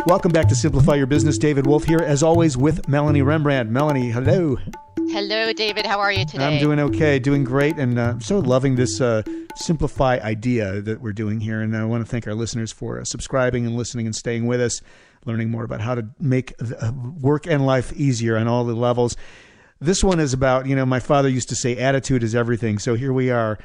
Welcome back to Simplify Your Business. David Wolf here, as always, with Melanie Rembrandt. Melanie, hello. Hello, David. How are you today? I'm doing okay, doing great, and so loving this Simplify idea that we're doing here. And I want to thank our listeners for subscribing and listening and staying with us, learning more about how to make work and life easier on all the levels. This one is about, my father used to say, attitude is everything. So here we are.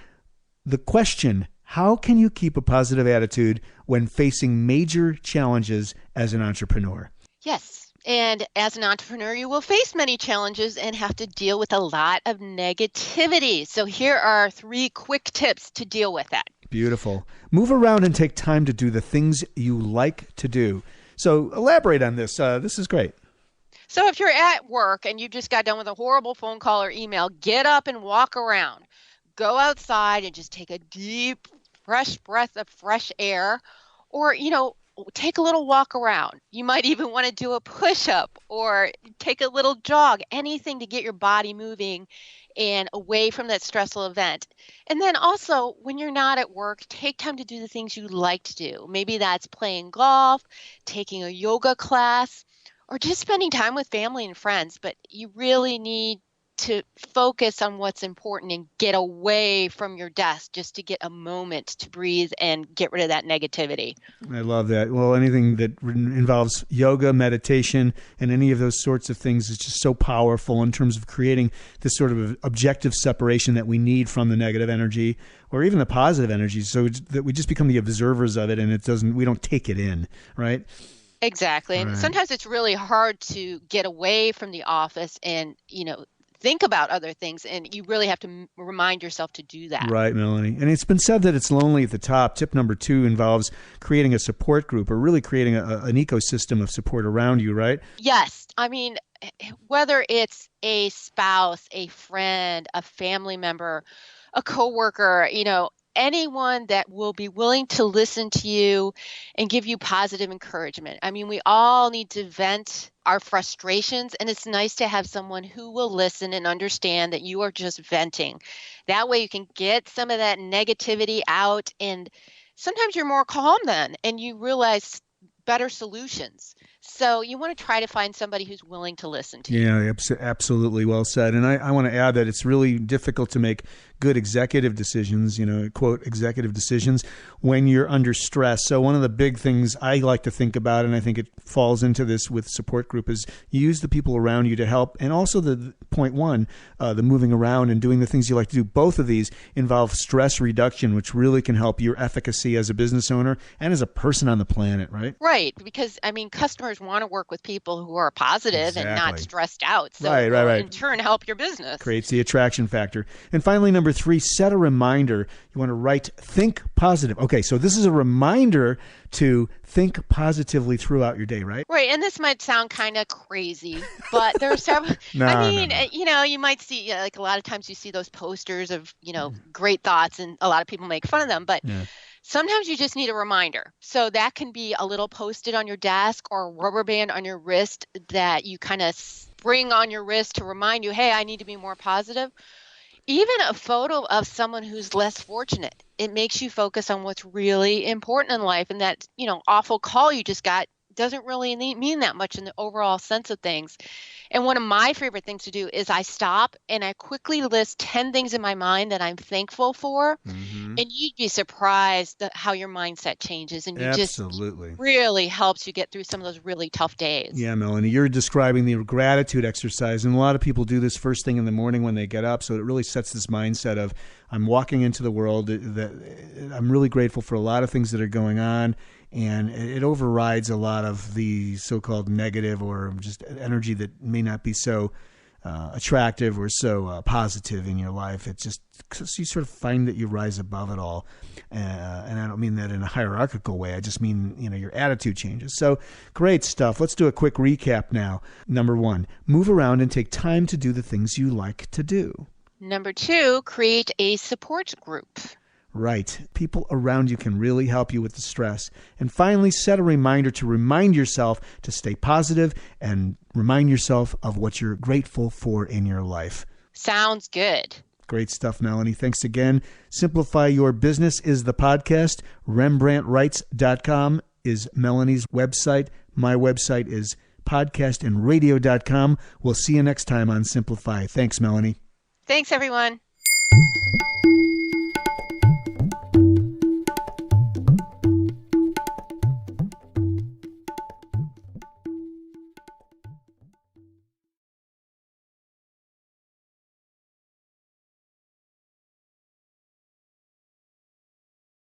The question: how can you keep a positive attitude when facing major challenges as an entrepreneur? Yes. And as an entrepreneur, you will face many challenges and have to deal with a lot of negativity. So here are 3 quick tips to deal with that. Beautiful. Move around and take time to do the things you like to do. So elaborate on this. This is great. So if you're at work and you just got done with a horrible phone call or email, get up and walk around. Go outside and just take a deep, fresh breath of fresh air, or, take a little walk around. You might even want to do a push-up or take a little jog, anything to get your body moving and away from that stressful event. And then also, when you're not at work, take time to do the things you like to do. Maybe that's playing golf, taking a yoga class, or just spending time with family and friends. But you really need to focus on what's important and get away from your desk just to get a moment to breathe and get rid of that negativity. I love that. Well, anything that involves yoga, meditation, and any of those sorts of things is just so powerful in terms of creating this sort of objective separation that we need from the negative energy or even the positive energy, so that we just become the observers of it and we don't take it in, right? Exactly. And sometimes it's really hard to get away from the office and, think about other things, and you really have to remind yourself to do that. Right, Melanie. And it's been said that it's lonely at the top. Tip number 2 involves creating a support group or really creating an ecosystem of support around you, right? Yes. I mean, whether it's a spouse, a friend, a family member, a coworker, anyone that will be willing to listen to you and give you positive encouragement. I mean, we all need to vent our frustrations, and it's nice to have someone who will listen and understand that you are just venting. That way you can get some of that negativity out, and sometimes you're more calm then, and you realize better solutions. So you want to try to find somebody who's willing to listen to you. Yeah, absolutely. Well said. And I want to add that it's really difficult to make good executive decisions, quote, executive decisions when you're under stress. So one of the big things I like to think about, and I think it falls into this with support group, is you use the people around you to help. And also the point 1, the moving around and doing the things you like to do. Both of these involve stress reduction, which really can help your efficacy as a business owner and as a person on the planet, right? Right. Because, customers want to work with people who are positive and not stressed out. So right. in turn, help your business. Creates the attraction factor. And finally, number 3, set a reminder. You want to write, think positive. Okay, so this is a reminder to think positively throughout your day, right? Right. And this might sound kind of crazy, but there are several. No. You might see, like a lot of times you see those posters of, great thoughts, and a lot of people make fun of them. But sometimes you just need a reminder. So that can be a little post-it on your desk or a rubber band on your wrist that you kind of bring on your wrist to remind you, hey, I need to be more positive. Even a photo of someone who's less fortunate. It makes you focus on what's really important in life, and that, awful call you just got doesn't really mean that much in the overall sense of things. And one of my favorite things to do is I stop and I quickly list 10 things in my mind that I'm thankful for. Mm-hmm. And you'd be surprised how your mindset changes. And Absolutely. Just really helps you get through some of those really tough days. Yeah, Melanie, you're describing the gratitude exercise. And a lot of people do this first thing in the morning when they get up. So it really sets this mindset of, I'm walking into the world, that I'm really grateful for a lot of things that are going on. And it overrides a lot of the so-called negative or just energy that may not be so attractive or so positive in your life. It's just because you sort of find that you rise above it all. And I don't mean that in a hierarchical way. I just mean, your attitude changes. So great stuff. Let's do a quick recap now. Number 1, move around and take time to do the things you like to do. Number 2, create a support group. Right. People around you can really help you with the stress. And finally, set a reminder to remind yourself to stay positive and remind yourself of what you're grateful for in your life. Sounds good. Great stuff, Melanie. Thanks again. Simplify Your Business is the podcast. RembrandtWrites.com is Melanie's website. My website is podcastandradio.com. We'll see you next time on Simplify. Thanks, Melanie. Thanks, everyone.